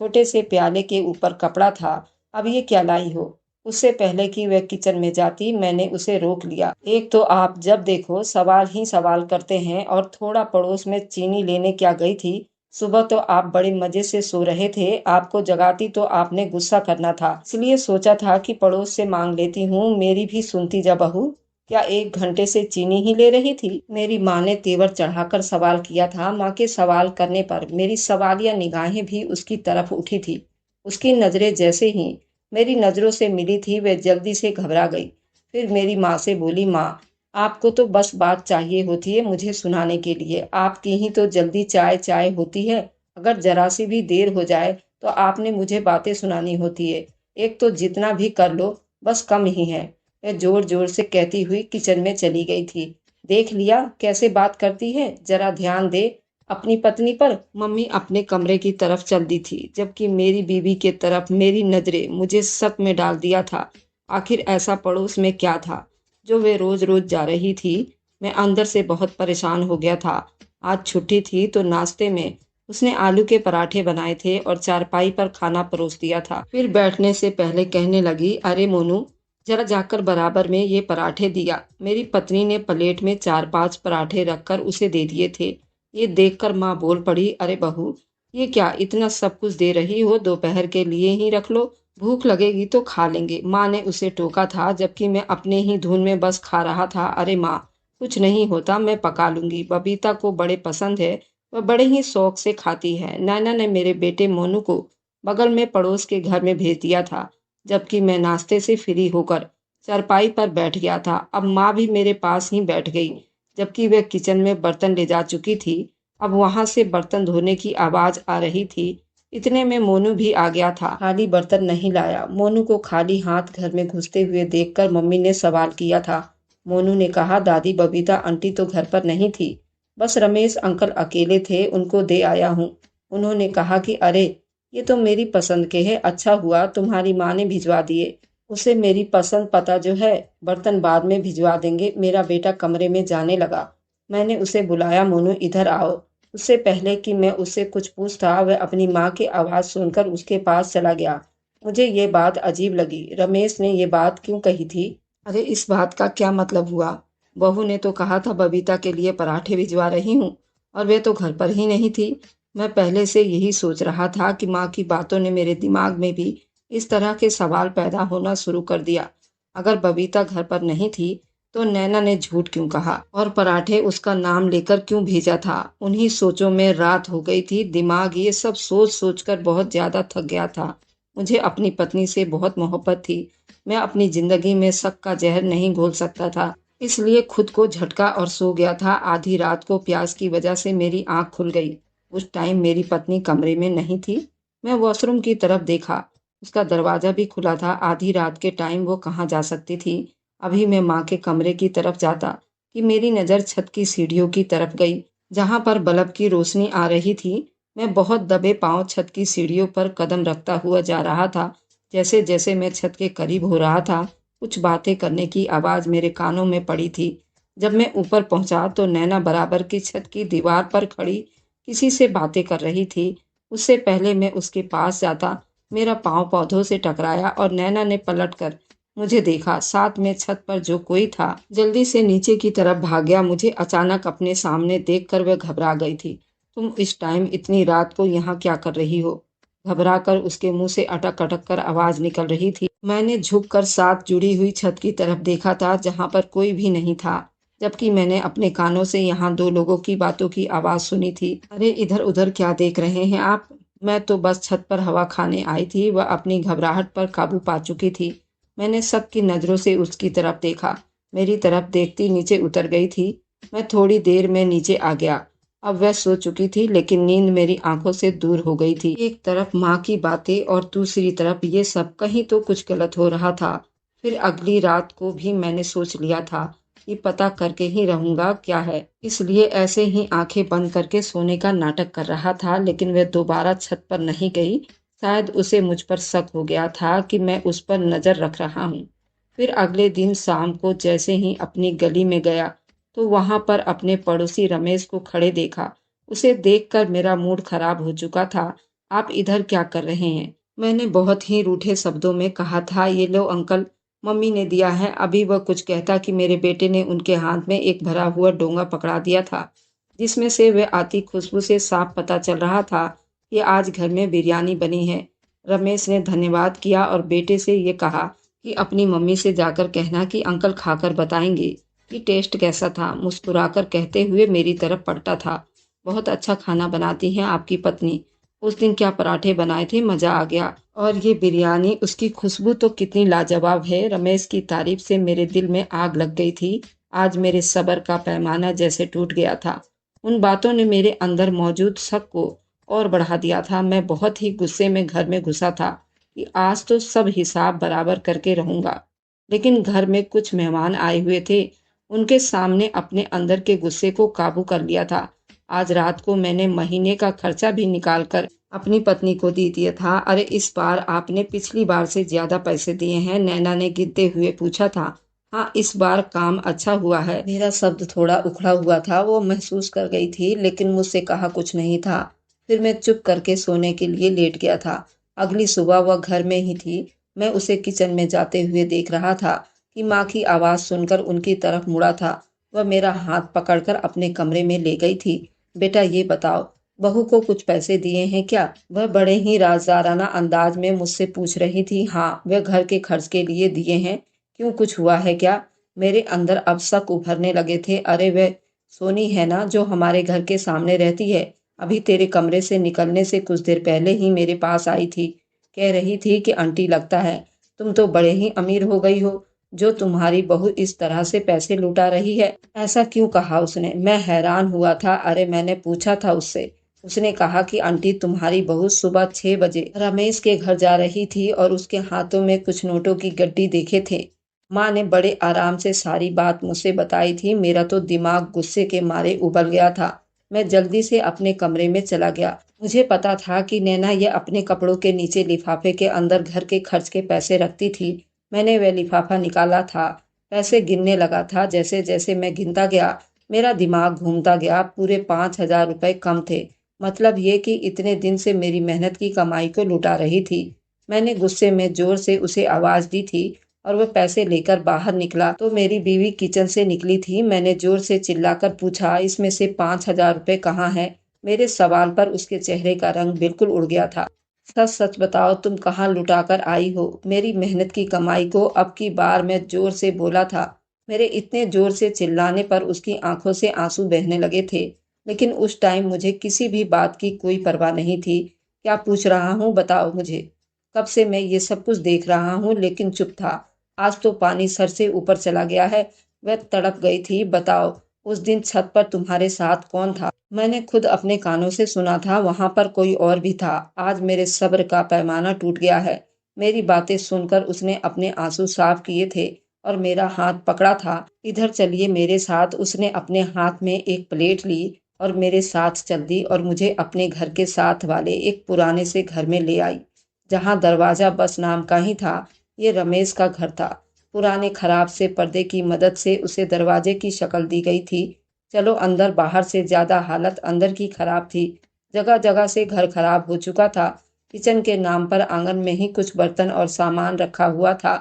छोटे से प्याले के ऊपर कपड़ा था। अब ये क्या लाई हो? उससे पहले कि वह किचन में जाती, मैंने उसे रोक लिया। एक तो आप जब देखो सवाल ही सवाल करते हैं, और थोड़ा पड़ोस में चीनी लेने क्या गई थी? सुबह तो आप बड़े मजे से सो रहे थे, आपको जगाती तो आपने गुस्सा करना था, इसलिए सोचा था कि पड़ोस से मांग लेती हूँ। मेरी भी सुनती जा बहू, क्या 1 घंटे से चीनी ही ले रही थी? मेरी माँ ने तेवर चढ़ाकर सवाल किया था। माँ के सवाल करने पर मेरी सवालिया निगाहें भी उसकी तरफ उठी थी। उसकी नजरें जैसे ही मेरी नजरों से मिली थी, वह जल्दी से घबरा गई। फिर मेरी माँ से बोली, माँ, आपको तो बस बात चाहिए होती है मुझे सुनाने के लिए। आपकी ही तो जल्दी चाय चाय होती है। अगर जरा सी भी देर हो जाए तो आपने मुझे बातें सुनानी होती है। एक तो जितना भी कर लो बस कम ही है। वह जोर जोर से कहती हुई किचन में चली गई थी। देख लिया कैसे बात करती है, जरा ध्यान दे अपनी पत्नी पर। मम्मी अपने कमरे की तरफ चल दी थी, जबकि मेरी बीवी के तरफ मेरी नजरें मुझे शक में डाल दिया था। आखिर ऐसा पड़ोस में क्या था जो वे रोज रोज जा रही थी। मैं अंदर से बहुत परेशान हो गया था। आज छुट्टी थी तो नाश्ते में उसने आलू के पराठे बनाए थे और चारपाई पर खाना परोस दिया था। फिर बैठने से पहले कहने लगी, अरे मोनू, जरा जाकर बराबर में ये पराठे दिया। मेरी पत्नी ने प्लेट में 4-5 पराठे रखकर उसे दे दिए थे। ये देखकर माँ बोल पड़ी, अरे बहू, ये क्या इतना सब कुछ दे रही हो, दोपहर के लिए ही रख लो, भूख लगेगी तो खा लेंगे। माँ ने उसे टोका था, जबकि मैं अपने ही धुन में बस खा रहा था। अरे माँ, कुछ नहीं होता, मैं पका लूंगी, बबीता को बड़े पसंद है, वह बड़े ही शौक से खाती है। नैना ने मेरे बेटे मोनू को बगल में पड़ोस के घर में भेज दिया था, जबकि मैं नाश्ते से फ्री होकर चारपाई पर बैठ गया था। अब माँ भी मेरे पास ही बैठ गई, जबकि वह किचन में बर्तन ले जा चुकी थी। अब वहां से बर्तन धोने की आवाज आ रही थी। इतने में मोनू भी आ गया था। खाली बर्तन नहीं लाया। मोनू को खाली हाथ घर में घुसते हुए देखकर मम्मी ने सवाल किया था। मोनू ने कहा, दादी, बबीता आंटी तो घर पर नहीं थी, बस रमेश अंकल अकेले थे, उनको दे आया हूँ। उन्होंने कहा कि अरे, ये तो मेरी पसंद के है, अच्छा हुआ तुम्हारी माँ ने भिजवा दिए। उसे मेरी पसंद पता जो है, बर्तन बाद में भिजवा देंगे। मेरा बेटा कमरे में जाने लगा। मैंने उसे बुलाया, मोनू इधर आओ। उससे पहले कि मैं उससे कुछ पूछता, वह अपनी माँ की आवाज़ सुनकर उसके पास चला गया। मुझे ये बात अजीब लगी। रमेश ने ये बात क्यों कही थी? अरे, इस बात का क्या मतलब हुआ? बहू ने तो कहा था बबीता के लिए पराठे भिजवा रही हूँ, और वे तो घर पर ही नहीं थी। मैं पहले से यही सोच रहा था कि माँ की बातों ने मेरे दिमाग में भी इस तरह के सवाल पैदा होना शुरू कर दिया। अगर बबीता घर पर नहीं थी तो नैना ने झूठ क्यों कहा, और पराठे उसका नाम लेकर क्यों भेजा था? उन्हीं सोचों में रात हो गई थी। दिमाग ये सब सोच सोचकर बहुत ज्यादा थक गया था। मुझे अपनी पत्नी से बहुत मोहब्बत थी। मैं अपनी जिंदगी में शक का जहर नहीं घोल सकता था, इसलिए खुद को झटका और सो गया था। आधी रात को प्यास की वजह से मेरी आंख खुल गई। उस टाइम मेरी पत्नी कमरे में नहीं थी। मैं वॉशरूम की तरफ देखा, उसका दरवाजा भी खुला था। आधी रात के टाइम वो कहाँ जा सकती थी? अभी मैं माँ के कमरे की तरफ जाता कि मेरी नज़र छत की सीढ़ियों की तरफ गई, जहाँ पर बल्ब की रोशनी आ रही थी। मैं बहुत दबे पांव छत की सीढ़ियों पर कदम रखता हुआ जा रहा था। जैसे जैसे मैं छत के करीब हो रहा था, कुछ बातें करने की आवाज़ मेरे कानों में पड़ी थी। जब मैं ऊपर पहुंचा तो नैना बराबर की छत की दीवार पर खड़ी किसी से बातें कर रही थी। उससे पहले मैं उसके पास जाता, मेरा पाँव पौधों से टकराया और नैना ने पलटकर मुझे देखा। साथ में छत पर जो कोई था जल्दी से नीचे की तरफ भाग गया। मुझे अचानक अपने सामने देखकर वह घबरा गई थी। तुम इस टाइम इतनी रात को यहाँ क्या कर रही हो? घबरा कर उसके मुंह से अटक अटक कर आवाज निकल रही थी। मैंने झुककर साथ जुड़ी हुई छत की तरफ देखा था, जहाँ पर कोई भी नहीं था, जबकि मैंने अपने कानों से यहाँ दो लोगों की बातों की आवाज सुनी थी। अरे, इधर उधर क्या देख रहे हैं आप? मैं तो बस छत पर हवा खाने आई थी। वह अपनी घबराहट पर काबू पा चुकी थी। मैंने शक की नजरों से उसकी तरफ देखा। मेरी तरफ देखती नीचे उतर गई थी। मैं थोड़ी देर में नीचे आ गया। अब वह सो चुकी थी, लेकिन नींद मेरी आंखों से दूर हो गई थी। एक तरफ माँ की बातें और दूसरी तरफ ये सब, कहीं तो कुछ गलत हो रहा था। फिर अगली रात को भी मैंने सोच लिया था कि पता करके ही रहूंगा क्या है, इसलिए ऐसे ही आंखें बंद करके सोने का नाटक कर रहा था। लेकिन वह दोबारा छत पर नहीं गई। शायद उसे मुझ पर शक हो गया था कि मैं उस पर नजर रख रहा हूँ। फिर अगले दिन शाम को जैसे ही अपनी गली में गया तो वहां पर अपने पड़ोसी रमेश को खड़े देखा। उसे देखकर मेरा मूड खराब हो चुका था। आप इधर क्या कर रहे हैं? मैंने बहुत ही रूठे शब्दों में कहा था। ये लो अंकल, मम्मी ने दिया है। अभी वह कुछ कहता कि मेरे बेटे ने उनके हाथ में एक भरा हुआ डोंगा पकड़ा दिया था, जिसमें से वह आती खुशबू से साफ पता चल रहा था कि आज घर में बिरयानी बनी है। रमेश ने धन्यवाद किया और बेटे से ये कहा कि अपनी मम्मी से जाकर कहना कि अंकल खाकर बताएंगे कि टेस्ट कैसा था। मुस्कुराकर कहते हुए मेरी तरफ पलटा था, बहुत अच्छा खाना बनाती हैं आपकी पत्नी। उस दिन क्या पराठे बनाए थे, मजा आ गया। और ये बिरयानी, उसकी खुशबू तो कितनी लाजवाब है। रमेश की तारीफ से मेरे दिल में आग लग गई थी। आज मेरे सब्र का पैमाना जैसे टूट गया था। उन बातों ने मेरे अंदर मौजूद शक को और बढ़ा दिया था। मैं बहुत ही गुस्से में घर में घुसा था कि आज तो सब हिसाब बराबर करके रहूंगा। लेकिन घर में कुछ मेहमान आए हुए थे। उनके सामने अपने अंदर के गुस्से को काबू कर लिया था। आज रात को मैंने महीने का खर्चा भी निकाल कर अपनी पत्नी को दे दिया था। अरे इस बार आपने पिछली बार से ज्यादा पैसे दिए हैं, नैना ने गिनते हुए पूछा था। हाँ, इस बार काम अच्छा हुआ है। मेरा शब्द थोड़ा उखड़ा हुआ था, वो महसूस कर गई थी, लेकिन मुझसे कहा कुछ नहीं था। फिर मैं चुप करके सोने के लिए लेट गया था। अगली सुबह वह घर में ही थी। मैं उसे किचन में जाते हुए देख रहा था कि माँ की आवाज सुनकर उनकी तरफ मुड़ा था। वह मेरा हाथ पकड़कर अपने कमरे में ले गई थी। बेटा ये बताओ, बहू को कुछ पैसे दिए हैं क्या? वह बड़े ही राजदाराना अंदाज में मुझसे पूछ रही थी। हाँ, वह घर के खर्च के लिए दिए हैं। क्यों, कुछ हुआ है क्या? मेरे अंदर अब शक उभरने लगे थे। अरे वह सोनी है ना, जो हमारे घर के सामने रहती है। अभी तेरे कमरे से निकलने से कुछ देर पहले ही मेरे पास आई थी। कह रही थी कि आंटी लगता है तुम तो बड़े ही अमीर हो गई हो, जो तुम्हारी बहू इस तरह से पैसे लुटा रही है। ऐसा क्यों कहा उसने? मैं हैरान हुआ था। अरे मैंने पूछा था उससे। उसने कहा कि आंटी तुम्हारी बहू सुबह 6 बजे रमेश के घर जा रही थी और उसके हाथों में कुछ नोटों की गड्डी देखे थे। माँ ने बड़े आराम से सारी बात मुझसे बताई थी। मेरा तो दिमाग गुस्से के मारे उबल गया था। मैं जल्दी से अपने कमरे में चला गया। मुझे पता था कि नैना ये अपने कपड़ों के नीचे लिफाफे के अंदर घर के खर्च के पैसे रखती थी। मैंने वह लिफाफा निकाला था, पैसे गिनने लगा था। जैसे जैसे मैं गिनता गया, मेरा दिमाग घूमता गया। पूरे 5,000 रुपए कम थे। मतलब ये कि इतने दिन से मेरी मेहनत की कमाई को लुटा रही थी। मैंने गुस्से में जोर से उसे आवाज दी थी और वह पैसे लेकर बाहर निकला तो मेरी बीवी किचन से निकली थी। मैंने जोर से चिल्लाकर पूछा, इसमें से 5,000 रुपए कहाँ हैं? मेरे सवाल पर उसके चेहरे का रंग बिल्कुल उड़ गया था। सच सच बताओ, तुम कहाँ लुटा कर आई हो मेरी मेहनत की कमाई को? अब की बार मैं जोर से बोला था। मेरे इतने जोर से चिल्लाने पर उसकी आंखों से आंसू बहने लगे थे। लेकिन उस टाइम मुझे किसी भी बात की कोई परवाह नहीं थी। क्या पूछ रहा हूँ, बताओ मुझे। कब से मैं ये सब कुछ देख रहा हूँ, लेकिन चुप था। आज तो पानी सर से ऊपर चला गया है। वह तड़प गई थी। बताओ, उस दिन छत पर तुम्हारे साथ कौन था? मैंने खुद अपने कानों से सुना था, वहां पर कोई और भी था। आज मेरे सब्र का पैमाना टूट गया है। मेरी बातें सुनकर उसने अपने आंसू साफ किए थे और मेरा हाथ पकड़ा था। इधर चलिए मेरे साथ। उसने अपने हाथ में एक प्लेट ली और मेरे साथ चल दी और मुझे अपने घर के साथ वाले एक पुराने से घर में ले आई, जहां दरवाजा बस नाम का ही था। ये रमेश का घर था। पुराने खराब से पर्दे की मदद से उसे दरवाजे की शक्ल दी गई थी। चलो अंदर, बाहर से ज्यादा हालत अंदर की खराब थी। जगह जगह से घर खराब हो चुका था। किचन के नाम पर आंगन में ही कुछ बर्तन और सामान रखा हुआ था।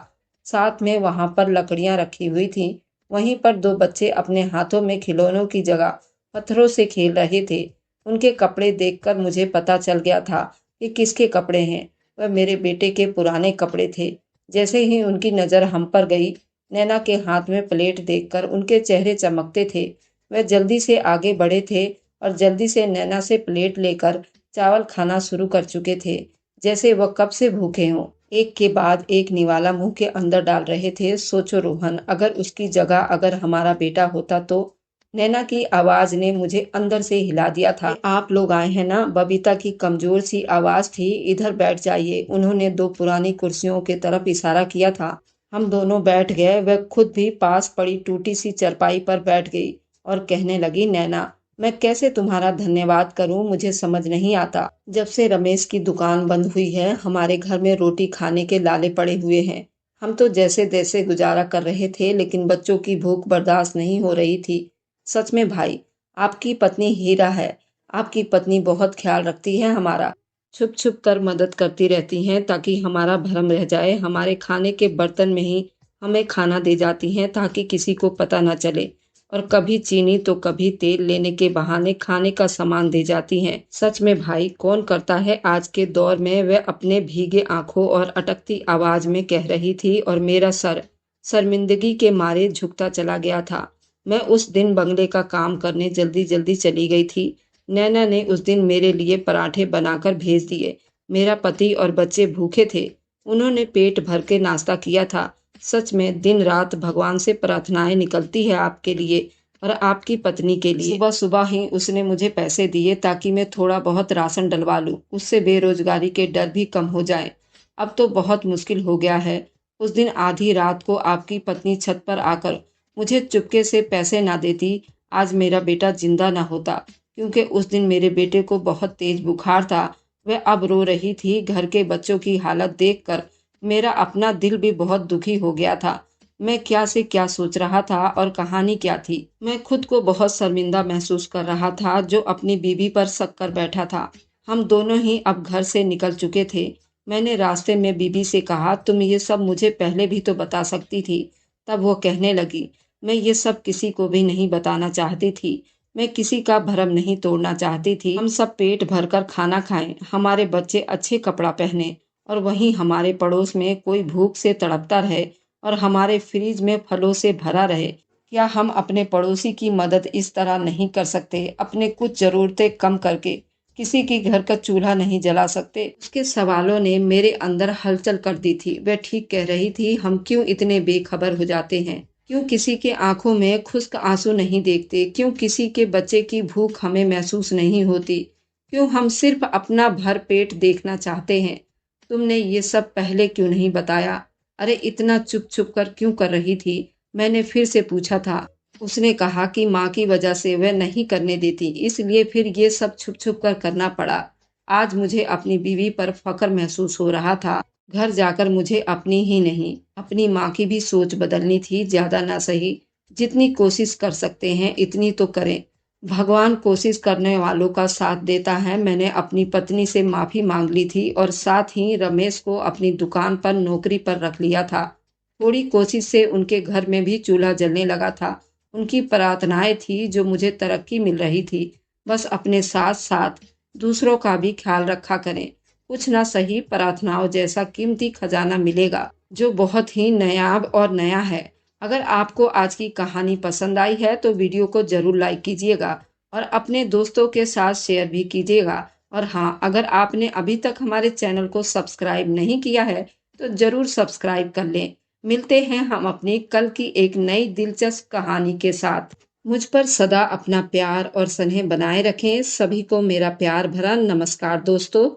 साथ में वहां पर लकड़ियां रखी हुई थी। वहीं पर दो बच्चे अपने हाथों में खिलौनों की जगह पत्थरों से खेल रहे थे। उनके कपड़े देखकर मुझे पता चल गया था कि किसके कपड़े हैं। वह मेरे बेटे के पुराने कपड़े थे। जैसे ही उनकी नज़र हम पर गई, नैना के हाथ में प्लेट देखकर उनके चेहरे चमकते थे। वह जल्दी से आगे बढ़े थे और जल्दी से नैना से प्लेट लेकर चावल खाना शुरू कर चुके थे, जैसे वह कब से भूखे हों। एक के बाद एक निवाला मुंह के अंदर डाल रहे थे। सोचो रोहन, अगर उसकी जगह अगर हमारा बेटा होता तो? नैना की आवाज ने मुझे अंदर से हिला दिया था। आप लोग आए हैं ना? बबीता की कमजोर सी आवाज थी। इधर बैठ जाइए। उन्होंने दो पुरानी कुर्सियों की तरफ इशारा किया था। हम दोनों बैठ गए। वह खुद भी पास पड़ी टूटी सी चरपाई पर बैठ गई और कहने लगी, नैना, मैं कैसे तुम्हारा धन्यवाद करूं, मुझे समझ नहीं आता। जब से रमेश की दुकान बंद हुई है, हमारे घर में रोटी खाने के लाले पड़े हुए हैं। हम तो जैसे तैसे गुजारा कर रहे थे, लेकिन बच्चों की भूख बर्दाश्त नहीं हो रही थी। सच में भाई, आपकी पत्नी हीरा है। आपकी पत्नी बहुत ख्याल रखती है हमारा। छुप छुप कर मदद करती रहती हैं ताकि हमारा भरम रह जाए। हमारे खाने के बर्तन में ही हमें खाना दे जाती हैं ताकि किसी को पता न चले। और कभी चीनी तो कभी तेल लेने के बहाने खाने का सामान दे जाती हैं। सच में भाई, कौन करता है आज के दौर में? वह अपने भीगे आंखों और अटकती आवाज में कह रही थी और मेरा सर शर्मिंदगी के मारे झुकता चला गया था। मैं उस दिन बंगले का काम करने जल्दी जल्दी चली गई थी। नैना ने उस दिन मेरे लिए पराठे बनाकर भेज दिए। मेरा पति और बच्चे भूखे थे। उन्होंने पेट भर के नाश्ता किया था। सच में दिन रात भगवान से प्रार्थनाएं निकलती है आपके लिए और आपकी पत्नी के लिए। सुबह सुबह ही उसने मुझे पैसे दिए ताकि मैं थोड़ा बहुत राशन डलवा लूं, उससे बेरोजगारी के डर भी कम हो जाए। अब तो बहुत मुश्किल हो गया है। उस दिन आधी रात को आपकी पत्नी छत पर आकर मुझे चुपके से पैसे ना देती, आज मेरा बेटा जिंदा ना होता। क्योंकि उस दिन मेरे बेटे को बहुत तेज बुखार था। वह अब रो रही थी। घर के बच्चों की हालत देखकर मेरा अपना दिल भी बहुत दुखी हो गया था। मैं क्या से क्या सोच रहा था और कहानी क्या थी। मैं खुद को बहुत शर्मिंदा महसूस कर रहा था जो अपनी बीवी पर शक कर बैठा था। हम दोनों ही अब घर से निकल चुके थे। मैंने रास्ते में बीबी से कहा, तुम ये सब मुझे पहले भी तो बता सकती थी। तब वो कहने लगी, मैं ये सब किसी को भी नहीं बताना चाहती थी। मैं किसी का भरम नहीं तोड़ना चाहती थी। हम सब पेट भरकर खाना खाएं, हमारे बच्चे अच्छे कपड़ा पहने और वहीं हमारे पड़ोस में कोई भूख से तड़पता रहे और हमारे फ्रिज में फलों से भरा रहे। क्या हम अपने पड़ोसी की मदद इस तरह नहीं कर सकते? अपने कुछ ज़रूरतें कम करके किसी के घर का चूल्हा नहीं जला सकते? उसके सवालों ने मेरे अंदर हलचल कर दी थी। वह ठीक कह रही थी। हम क्यों इतने बेखबर हो जाते हैं? क्यों किसी के आंखों में खुश्क आंसू नहीं देखते? क्यों किसी के बच्चे की भूख हमें महसूस नहीं होती? क्यों हम सिर्फ अपना भर पेट देखना चाहते हैं? तुमने ये सब पहले क्यों नहीं बताया? अरे इतना चुप छुप कर क्यों कर रही थी? मैंने फिर से पूछा था। उसने कहा कि माँ की वजह से वह नहीं करने देती, इसलिए फिर ये सब छुप छुप कर करना पड़ा। आज मुझे अपनी बीवी पर फख्र महसूस हो रहा था। घर जाकर मुझे अपनी ही नहीं, अपनी माँ की भी सोच बदलनी थी। ज्यादा ना सही, जितनी कोशिश कर सकते हैं इतनी तो करें। भगवान कोशिश करने वालों का साथ देता है। मैंने अपनी पत्नी से माफ़ी मांग ली थी और साथ ही रमेश को अपनी दुकान पर नौकरी पर रख लिया था। थोड़ी कोशिश से उनके घर में भी चूल्हा जलने लगा था। उनकी प्रार्थनाएं थी जो मुझे तरक्की मिल रही थी। बस अपने साथ साथ दूसरों का भी ख्याल रखा करें। कुछ ना सही, प्रार्थनाओं जैसा कीमती खजाना मिलेगा जो बहुत ही नायाब और नया है। अगर आपको आज की कहानी पसंद आई है तो वीडियो को ज़रूर लाइक कीजिएगा और अपने दोस्तों के साथ शेयर भी कीजिएगा। और हाँ, अगर आपने अभी तक हमारे चैनल को सब्सक्राइब नहीं किया है तो ज़रूर सब्सक्राइब कर लें। मिलते हैं हम अपनी कल की एक नई दिलचस्प कहानी के साथ। मुझ पर सदा अपना प्यार और स्नेह बनाए रखें। सभी को मेरा प्यार भरा नमस्कार दोस्तों।